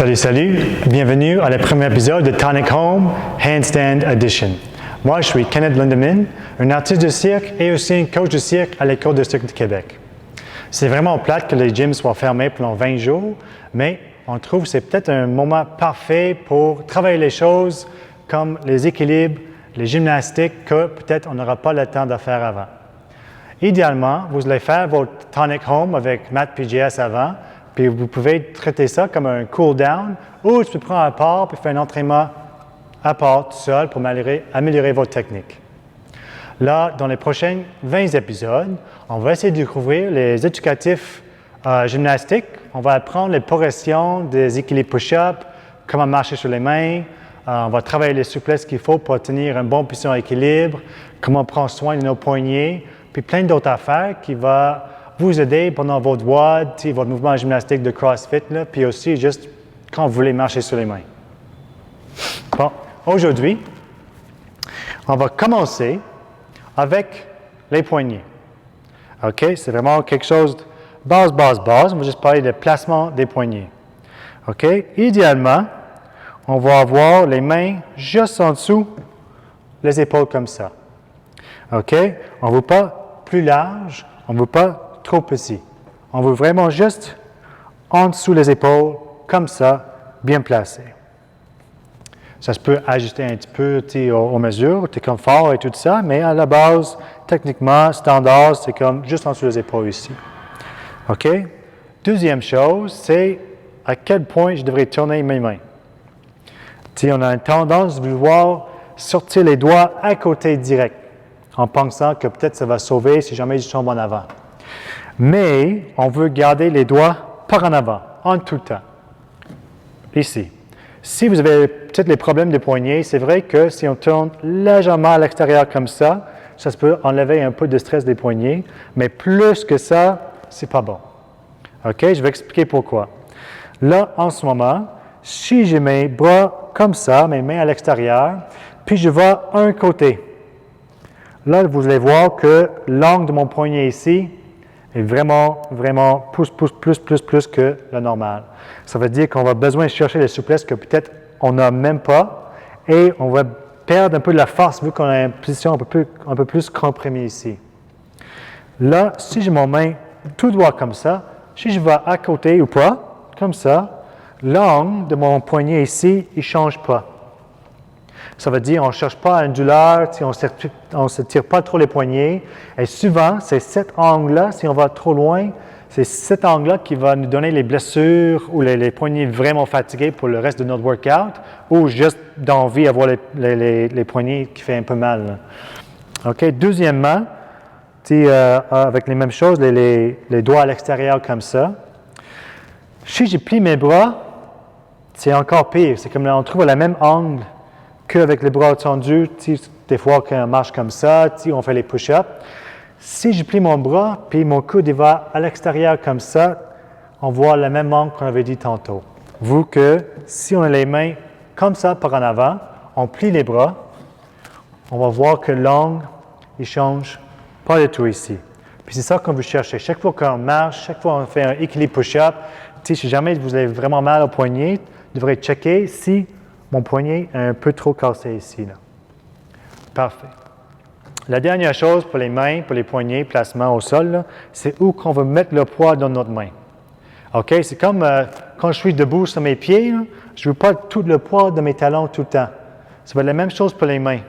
Salut, salut! Bienvenue à le premier épisode de Tonic Home Handstand Edition. Moi, je suis Kenneth Lindeman, un artiste de cirque et aussi un coach de cirque à l'École de cirque du Québec. C'est vraiment plate que les gyms soient fermés pendant 20 jours, mais on trouve que c'est peut-être un moment parfait pour travailler les choses comme les équilibres, les gymnastiques que peut-être on n'aura pas le temps de faire avant. Idéalement, vous allez faire votre Tonic Home avec Mat PJS avant, puis vous pouvez traiter ça comme un cool-down ou tu peux prendre un part et faire un entraînement à part tout seul pour améliorer votre technique. Là, dans les prochains 20 épisodes, on va essayer de découvrir les éducatifs gymnastiques. On va apprendre les progressions des équilibres push-up, comment marcher sur les mains. On va travailler les souplesses qu'il faut pour tenir une bonne position d'équilibre, comment prendre soin de nos poignets, puis plein d'autres affaires qui vont vous aider pendant votre WOD, votre mouvement gymnastique de CrossFit, là, puis aussi juste quand vous voulez marcher sur les mains. Bon, aujourd'hui, on va commencer avec les poignets. OK? C'est vraiment quelque chose de base. On va juste parler de placement des poignets. OK? Idéalement, on va avoir les mains juste en dessous les épaules comme ça. OK? On ne veut pas plus large, on ne veut pas trop petit. On veut vraiment juste en dessous les épaules, comme ça, bien placé. Ça se peut ajuster un petit peu aux mesures, au confort et tout ça, mais à la base, techniquement, standard, c'est comme juste en dessous les épaules ici. OK? Deuxième chose, c'est à quel point je devrais tourner mes mains. On a une tendance de vouloir sortir les doigts à côté direct, en pensant que peut-être ça va sauver si jamais je tombe en avant. Mais on veut garder les doigts par en avant, en tout temps. Ici. Si vous avez peut-être les problèmes de poignets, c'est vrai que si on tourne légèrement à l'extérieur comme ça se peut enlever un peu de stress des poignets, mais plus que ça, c'est pas bon. OK? Je vais expliquer pourquoi. Là, en ce moment, si j'ai mes bras comme ça, mes mains à l'extérieur, puis je vais un côté, là, vous allez voir que l'angle de mon poignet ici est vraiment plus que le normal. Ça veut dire qu'on va besoin de chercher les souplesses que peut-être on n'a même pas et on va perdre un peu de la force vu qu'on a une position un peu plus comprimée ici. Là, si j'ai mon main tout droit comme ça, si je vais à côté ou pas, comme ça, l'angle de mon poignet ici, il ne change pas. Ça veut dire qu'on ne cherche pas une douleur, on ne se tire pas trop les poignets. Et souvent, c'est cet angle-là, si on va trop loin, c'est cet angle-là qui va nous donner les blessures ou les poignets vraiment fatigués pour le reste de notre workout ou juste d'envie d'avoir les poignets qui font un peu mal. OK? Deuxièmement, avec les mêmes choses, les doigts à l'extérieur comme ça. Si je plie mes bras, c'est encore pire. C'est comme on trouve le même angle qu'avec les bras tendus, des fois quand on marche comme ça, on fait les push-ups. Si je plie mon bras, puis mon coude il va à l'extérieur comme ça, on voit le même angle qu'on avait dit tantôt. Vu que si on a les mains comme ça par en avant, on plie les bras, on va voir que l'angle, il change pas du tout ici. Puis c'est ça qu'on veut chercher. Chaque fois qu'on marche, chaque fois qu'on fait un équilibre push-up, si jamais vous avez vraiment mal au poignet, vous devrez checker si mon poignet est un peu trop cassé ici. Là. Parfait. La dernière chose pour les mains, pour les poignets, placement au sol, c'est où qu'on veut mettre le poids dans notre main. OK? C'est comme quand je suis debout sur mes pieds, là, je ne veux pas tout le poids de mes talons tout le temps. Ça va être la même chose pour les mains.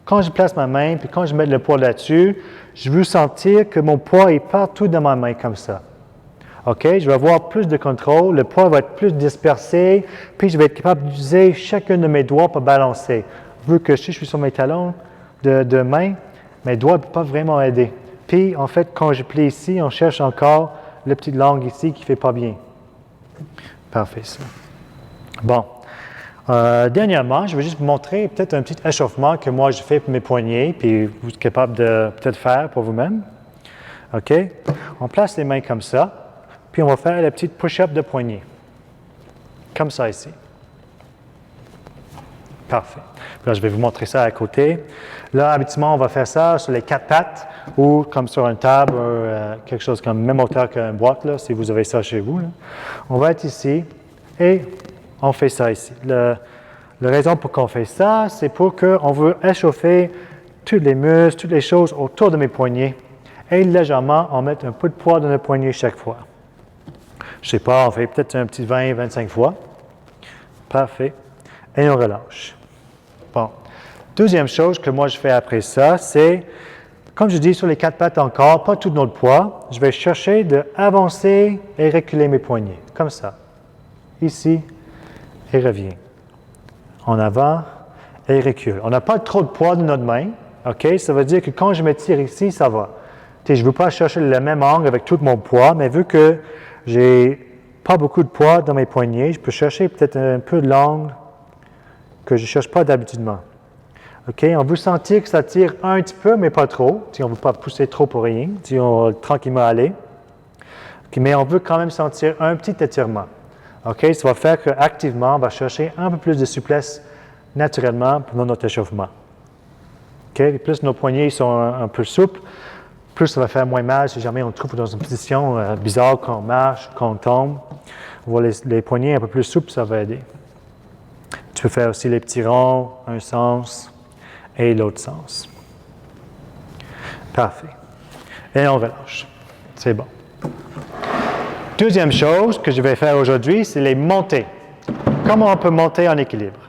Quand je place ma main, puis quand je mets le poids là-dessus, je veux sentir que mon poids est partout dans ma main comme ça. OK? Je vais avoir plus de contrôle, le poids va être plus dispersé, puis je vais être capable d'utiliser chacun de mes doigts pour balancer. Vu que si je suis sur mes talons de main, mes doigts ne peuvent pas vraiment aider. Puis, en fait, quand je plie ici, on cherche encore le petit langue ici qui ne fait pas bien. Parfait, ça. Bon. Dernièrement, je vais juste vous montrer peut-être un petit échauffement que moi je fais pour mes poignets, puis vous êtes capable de peut-être faire pour vous-même. OK? On place les mains comme ça. Puis on va faire la petite push-up de poignet. Comme ça ici. Parfait. Là, je vais vous montrer ça à côté. Là, habituellement, on va faire ça sur les 4 pattes ou comme sur une table, quelque chose comme même hauteur qu'une boîte, là, si vous avez ça chez vous. Là. On va être ici et on fait ça ici. La raison pour qu'on fait ça, c'est pour qu'on veut échauffer tous les muscles, toutes les choses autour de mes poignets et légèrement en mettre un peu de poids dans le poignet chaque fois. Je ne sais pas, on fait peut-être un petit 20-25 fois. Parfait. Et on relâche. Bon. Deuxième chose que moi je fais après ça, c'est, comme je dis, sur les 4 pattes encore, pas tout notre poids, je vais chercher d'avancer et reculer mes poignets, comme ça. Ici, et reviens. En avant et recule. On n'a pas trop de poids dans notre main, OK? Ça veut dire que quand je me tire ici, ça va. Je ne veux pas chercher le même angle avec tout mon poids, mais vu que j'ai pas beaucoup de poids dans mes poignets, je peux chercher peut-être un peu de l'angle que je ne cherche pas d'habituellement. OK? On veut sentir que ça tire un petit peu, mais pas trop. On ne veut pas pousser trop pour rien. On va tranquillement aller. Okay? Mais on veut quand même sentir un petit étirement. OK? Ça va faire qu'activement, on va chercher un peu plus de souplesse naturellement pendant notre échauffement. OK? Et plus nos poignets sont un peu souples, plus ça va faire moins mal si jamais on se trouve dans une position bizarre quand on marche, quand on tombe. On voit les poignets un peu plus souples, ça va aider. Tu peux faire aussi les petits ronds, un sens et l'autre sens. Parfait. Et on relâche. C'est bon. Deuxième chose que je vais faire aujourd'hui, c'est les montées. Comment on peut monter en équilibre?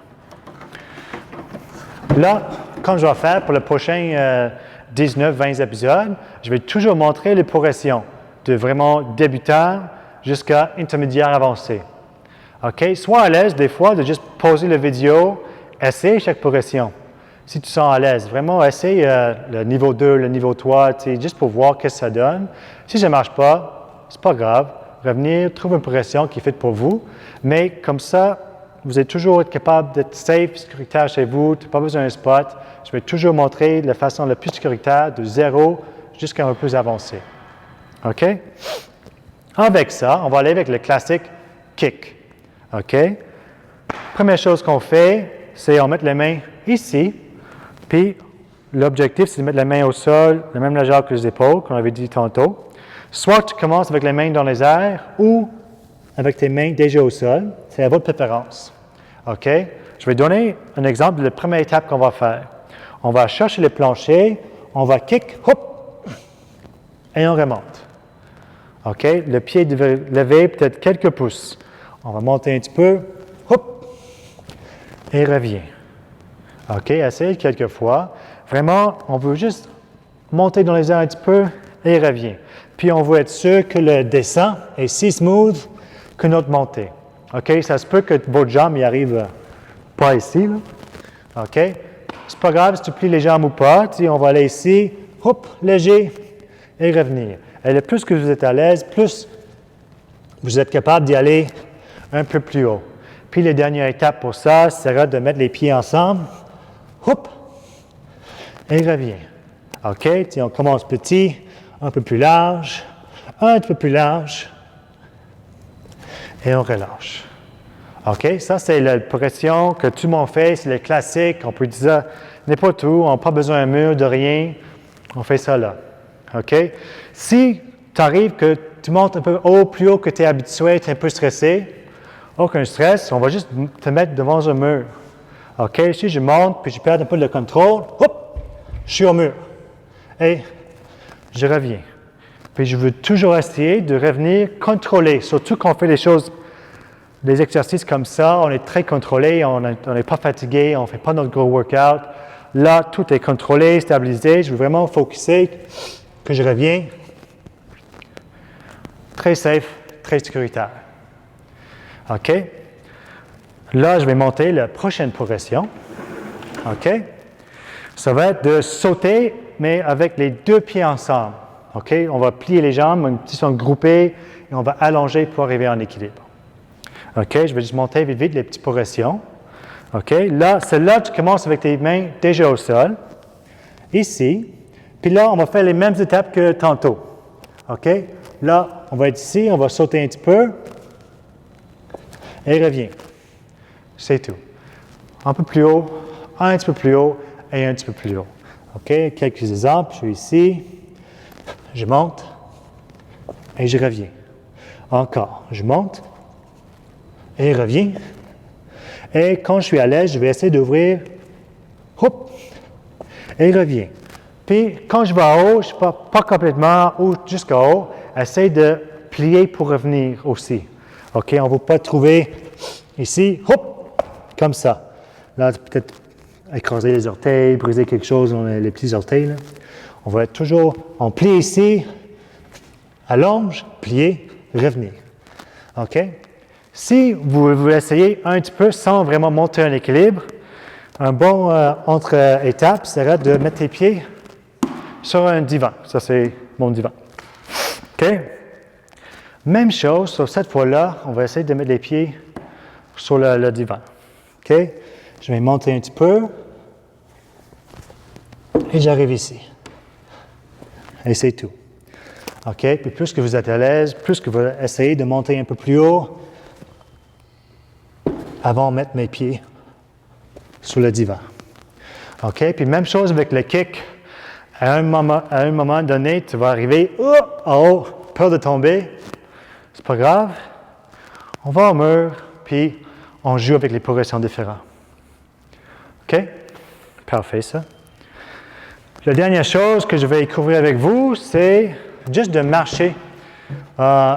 Là, comme je vais faire pour le prochain 19-20 épisodes, je vais toujours montrer les progressions de vraiment débutant jusqu'à intermédiaire avancé. OK? Sois à l'aise des fois de juste poser la vidéo, essayer chaque progression. Si tu sens à l'aise, vraiment essaye le niveau 2, le niveau 3, juste pour voir ce que ça donne. Si ça ne marche pas, c'est pas grave. Revenir, trouve une progression qui est faite pour vous. Mais comme ça, vous allez toujours être capable d'être safe, sécuritaire chez vous. Tu n'as pas besoin d'un spot. Je vais toujours montrer la façon la plus sécuritaire de 0 jusqu'à un peu plus avancé. OK? Avec ça, on va aller avec le classique kick. OK? Première chose qu'on fait, c'est on met les mains ici. Puis, l'objectif, c'est de mettre les mains au sol, la même largeur que les épaules, comme on avait dit tantôt. Soit tu commences avec les mains dans les airs ou avec tes mains déjà au sol. C'est à votre préférence. OK? Je vais donner un exemple de la première étape qu'on va faire. On va chercher le plancher, on va kick, hop, et on remonte. OK? Le pied devait lever peut-être quelques pouces. On va monter un petit peu, hop, et revient. OK? Essaye quelques fois. Vraiment, on veut juste monter dans les airs un petit peu et revient. Puis, on veut être sûr que le descend est si smooth que notre montée. OK? Ça se peut que votre jambe y arrive pas ici, là. OK? C'est pas grave si tu plies les jambes ou pas. On va aller ici, hop, léger, et revenir. Et le plus que vous êtes à l'aise, plus vous êtes capable d'y aller un peu plus haut. Puis, la dernière étape pour ça sera de mettre les pieds ensemble, hop, et revient. OK? On commence petit, un peu plus large, un peu plus large, et on relâche. OK? Ça, c'est la progression que tout le monde fait, c'est le classique. On peut dire ça n'importe où, on n'a pas besoin d'un mur, de rien. On fait ça là. OK? Si tu arrives que tu montes un peu haut, plus haut que tu es habitué, tu es un peu stressé, aucun stress, on va juste te mettre devant un mur. OK? Si je monte, puis je perds un peu le contrôle, hop, je suis au mur. Et je reviens. Puis je veux toujours essayer de revenir contrôlé, surtout quand on fait les choses, des exercices comme ça, on est très contrôlé, on n'est pas fatigué, on ne fait pas notre gros workout. Là, tout est contrôlé, stabilisé. Je veux vraiment focuser que je reviens très safe, très sécuritaire. OK? Là, je vais monter la prochaine progression. OK? Ça va être de sauter, mais avec les deux pieds ensemble. OK? On va plier les jambes, ils sont groupés, et on va allonger pour arriver en équilibre. OK? Je vais juste monter vite, vite les petites progressions. OK? Là, celle-là, tu commences avec tes mains déjà au sol. Ici. Puis là, on va faire les mêmes étapes que tantôt. OK? Là, on va être ici, on va sauter un petit peu. Et revient. C'est tout. Un peu plus haut, un petit peu plus haut et un petit peu plus haut. OK? Quelques exemples. Je suis ici. Je monte et je reviens. Encore. Je monte et reviens Et quand je suis à l'aise, je vais essayer d'ouvrir. Hop! Et reviens. Puis, quand je vais en haut, je ne vais pas complètement ou jusqu'en haut. Essaye de plier pour revenir aussi. OK? On ne va pas trouver ici, hop! Comme ça. Là, peut-être écraser les orteils, briser quelque chose dans les petits orteils. Là. On va être toujours, on plie ici, allonge, plier, revenir. OK? Si vous essayez un petit peu sans vraiment monter un équilibre, un bon entre-étape serait de mettre tes pieds sur un divan. Ça, c'est mon divan. OK? Même chose, sauf cette fois-là, on va essayer de mettre les pieds sur le divan. OK? Je vais monter un petit peu et j'arrive ici. Et c'est tout. OK? Puis plus que vous êtes à l'aise, plus que vous essayez de monter un peu plus haut avant de mettre mes pieds sur le divan. OK? Puis même chose avec le kick. À un moment donné, tu vas arriver en haut, peur de tomber. C'est pas grave. On va au mur, puis on joue avec les progressions différentes. OK? Parfait, ça. La dernière chose que je vais couvrir avec vous, c'est juste de marcher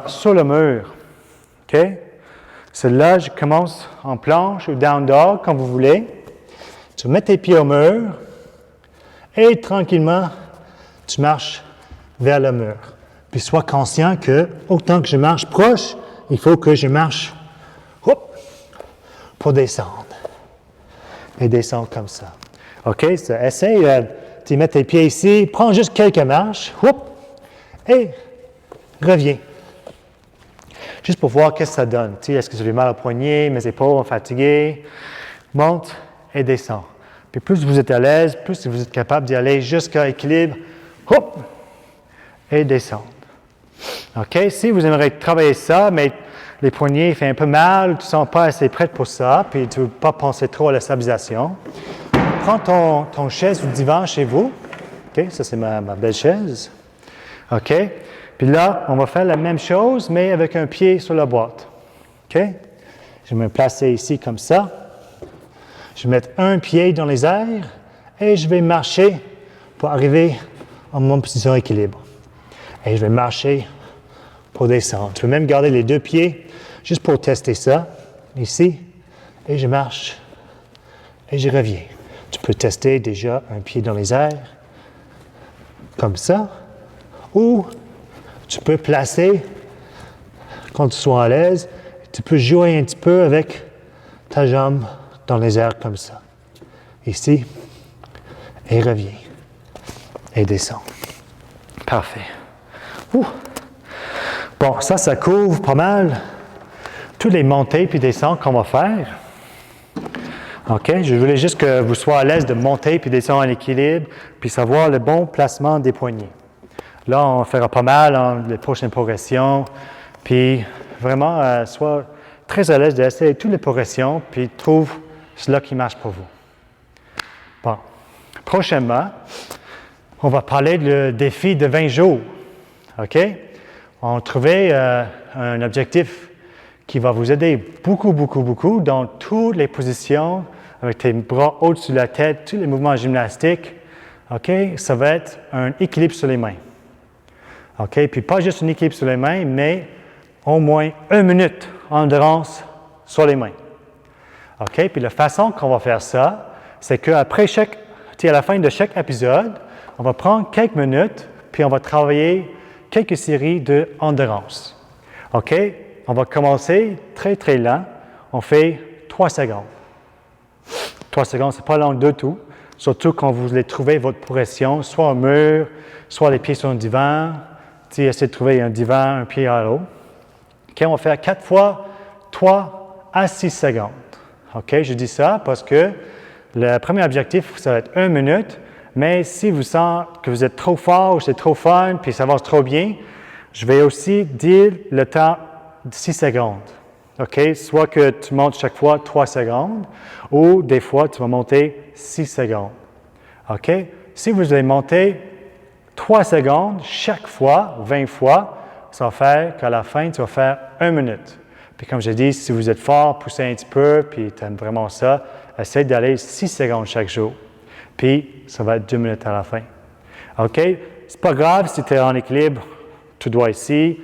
sur le mur. OK? C'est là, je commence en planche ou down dog, comme vous voulez. Tu mets tes pieds au mur et tranquillement, tu marches vers le mur. Puis sois conscient que, autant que je marche proche, il faut que je marche pour descendre. Et descendre comme ça. OK? Essaye de mettre tes pieds ici, prends juste quelques marches, et reviens. Juste pour voir qu'est-ce que ça donne. Est-ce que j'ai mal au poignet, mes épaules sont fatiguées? Monte et descends. Puis plus vous êtes à l'aise, plus vous êtes capable d'y aller jusqu'à l'équilibre, et descendre. OK? Si vous aimeriez travailler ça, mais les poignets font un peu mal, tu ne sens pas assez prêt pour ça, puis tu ne veux pas penser trop à la stabilisation, prends ton chaise ou divan chez vous. OK? Ça, c'est ma belle chaise. OK? Puis là, on va faire la même chose, mais avec un pied sur la boîte. OK? Je vais me placer ici comme ça. Je vais mettre un pied dans les airs et je vais marcher pour arriver en mon position d'équilibre. Et je vais marcher pour descendre. Je vais même garder les deux pieds juste pour tester ça. Ici, et je marche et je reviens. Tu peux tester déjà un pied dans les airs, comme ça, ou tu peux placer, quand tu sois à l'aise, tu peux jouer un petit peu avec ta jambe dans les airs comme ça. Ici, et reviens. Et descends. Parfait. Ouh. Bon, ça couvre pas mal toutes les montées puis descentes qu'on va faire. OK? Je voulais juste que vous soyez à l'aise de monter puis descendre en équilibre puis savoir le bon placement des poignets. Là, on fera pas mal les prochaines progressions. Puis vraiment, sois très à l'aise d'essayer toutes les progressions puis trouve cela qui marche pour vous. Bon. Prochainement, on va parler du défi de 20 jours. OK? On trouvait un objectif qui va vous aider beaucoup dans toutes les positions, avec tes bras au-dessus de la tête, tous les mouvements gymnastiques. OK? Ça va être un équilibre sur les mains. OK? Puis pas juste un équilibre sur les mains, mais au moins 1 minute endurance sur les mains. OK? Puis la façon qu'on va faire ça, c'est qu'après à la fin de chaque épisode, on va prendre quelques minutes, puis on va travailler quelques séries d'endurance. OK? On va commencer très, très lent. On fait 3 secondes. 3 secondes, c'est pas long du tout. Surtout quand vous allez trouver votre progression, soit au mur, soit les pieds sur un divan. Essayez de trouver un divan, un pied à l'eau. OK? On va faire 4 fois 3 à 6 secondes. OK? Je dis ça parce que le premier objectif, ça va être 1 minute. Mais si vous sentez que vous êtes trop fort ou c'est trop fun, puis ça avance trop bien, je vais aussi dire le temps de 6 secondes. OK? Soit que tu montes chaque fois 3 secondes, ou des fois, tu vas monter 6 secondes. OK? Si vous allez monter 3 secondes chaque fois, 20 fois, ça va faire qu'à la fin, tu vas faire 1 minute. Puis Puis comme j'ai dit, si vous êtes fort, poussez un petit peu, puis tu aimes vraiment ça, essayez d'aller 6 secondes chaque jour. Puis ça va être 2 minutes à la fin. OK? C'est pas grave si tu es en équilibre, tout droit ici,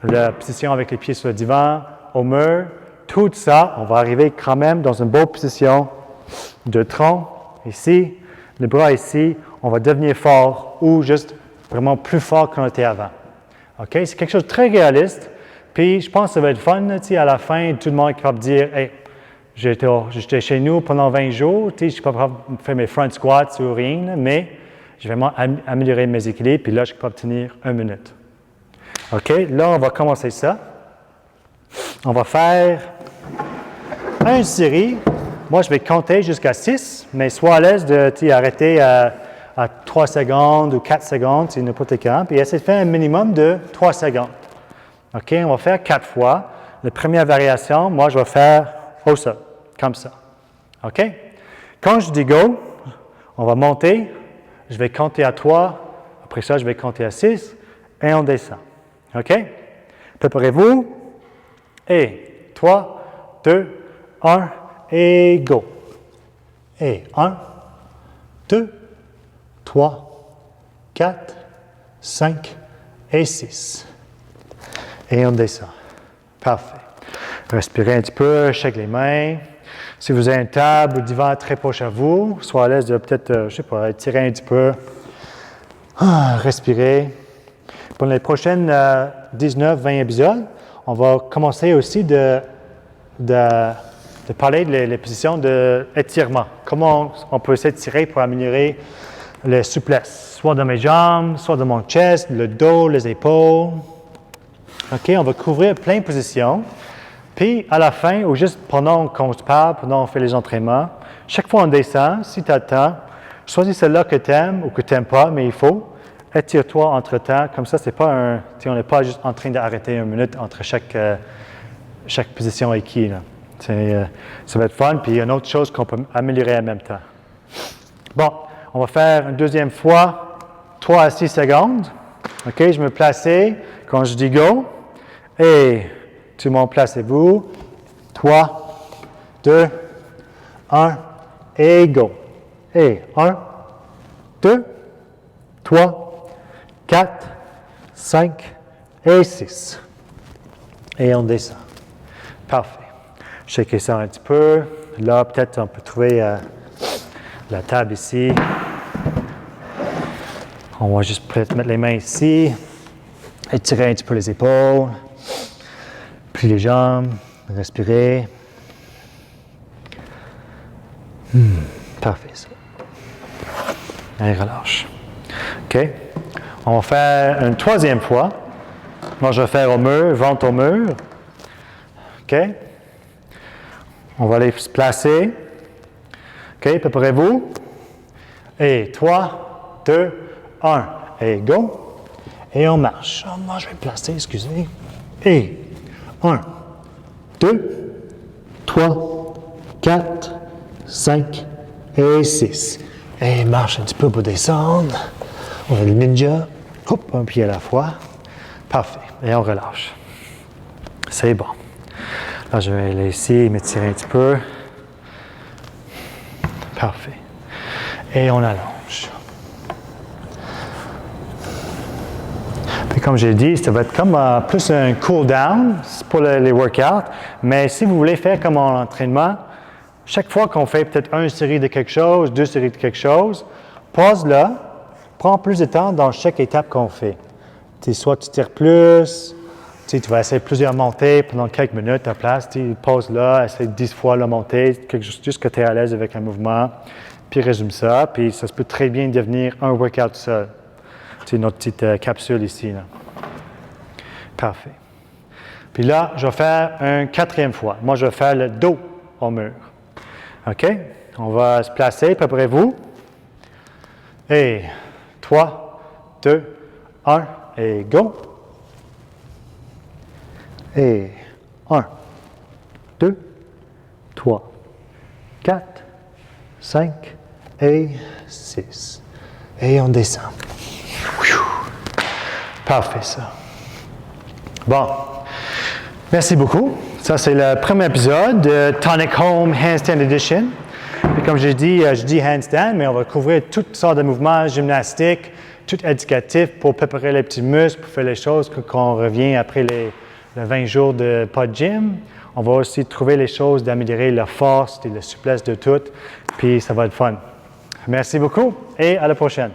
la position avec les pieds sur le divan, au mur, tout ça, on va arriver quand même dans une bonne position de tronc ici, les bras ici, on va devenir fort ou juste vraiment plus fort qu'on était avant. OK? C'est quelque chose de très réaliste. Puis, je pense que ça va être fun. À la fin, tout le monde est capable de dire hey, j'étais chez nous pendant 20 jours. Je ne suis pas capable de faire mes front squats ou rien, mais j'ai vraiment amélioré mes équilibres. Puis là, je suis capable de tenir 1 minute. OK? Là, on va commencer ça. On va faire une série. Moi, je vais compter jusqu'à 6, mais sois à l'aise d'arrêter à 3 secondes ou 4 secondes, c'est n'importe quand. Puis, essayer de faire un minimum de 3 secondes. OK? On va faire 4 fois. La première variation, moi, je vais faire au sol, comme ça. OK? Quand je dis go, on va monter. Je vais compter à 3. Après ça, je vais compter à 6 et on descend. OK? Préparez-vous. Et 3, 2, 1 et go. Et 1, 2, 3, 4, 5 et 6. Et on descend. Parfait. Respirez un petit peu, shake les mains. Si vous avez une table ou un divan très proche à vous, soyez à l'aise de peut-être, je ne sais pas, étirer un petit peu. Respirez. Pour les prochaines 19-20 épisodes, on va commencer aussi de parler des positions d'étirement. Comment on peut s'étirer pour améliorer la souplesse, soit dans mes jambes, soit dans mon chest, le dos, les épaules. OK, on va couvrir plein de positions. Puis, à la fin, ou juste pendant qu'on se parle, pendant qu'on fait les entraînements, chaque fois on descend, si tu as le temps, choisis celle-là que tu aimes ou que tu n'aimes pas, mais il faut. Étire-toi entre-temps. Comme ça, c'est pas on n'est pas juste en train d'arrêter 1 minute entre chaque position acquis. Ça va être fun. Puis, il y a une autre chose qu'on peut améliorer en même temps. Bon, on va faire une deuxième fois, 3 à 6 secondes. OK, je me placer quand je dis go. Et tout le monde, placez-vous. 3, 2, 1 et go. Et 1, 2, 3, 4, 5 et 6. Et on descend. Parfait. Shakez ça un petit peu. Là, peut-être on peut trouver la table ici. On va juste peut-être mettre les mains ici. Étirer un petit peu les épaules. Puis les jambes. Respirez. Parfait, ça. Allez, relâche. OK. On va faire une troisième fois. Moi, je vais faire au mur, ventre au mur. OK. On va aller se placer. OK, préparez-vous. Et 3, 2, 1. Et go. Et on marche. Oh, moi, je vais me placer, excusez. Et 1, 2, 3, 4, 5 et 6. Et marche un petit peu pour descendre. On va le ninja. Hop, un pied à la fois. Parfait. Et on relâche. C'est bon. Là, je vais laisser m'étirer un petit peu. Parfait. Et on allonge. Puis comme j'ai dit, ça va être comme plus un cool-down pour les workouts. Mais si vous voulez faire comme en entraînement, chaque fois qu'on fait peut-être une série de quelque chose, 2 séries de quelque chose, pause là. Prends plus de temps dans chaque étape qu'on fait. Soit tu tires plus, tu vas essayer plusieurs montées pendant quelques minutes à place. Pause là, essaye 10 fois la montée, juste que tu es à l'aise avec un mouvement. Puis résume ça, puis ça se peut très bien devenir un workout seul. C'est notre petite capsule ici. Là. Parfait. Puis là, je vais faire une 4e fois. Moi, je vais faire le dos au mur. OK? On va se placer, préparez-vous. Et 3, 2, 1, et go. Et 1, 2, 3, 4, 5 et 6. Et on descend. Parfait, ça. Bon. Merci beaucoup. Ça, c'est le premier épisode de Tonic Home Handstand Edition. Puis comme je dis handstand, mais on va couvrir toutes sortes de mouvements gymnastiques, tout éducatif pour préparer les petits muscles, pour faire les choses quand on revient après les 20 jours de pas de gym. On va aussi trouver les choses d'améliorer la force et la souplesse de tout, puis ça va être fun. Merci beaucoup et à la prochaine.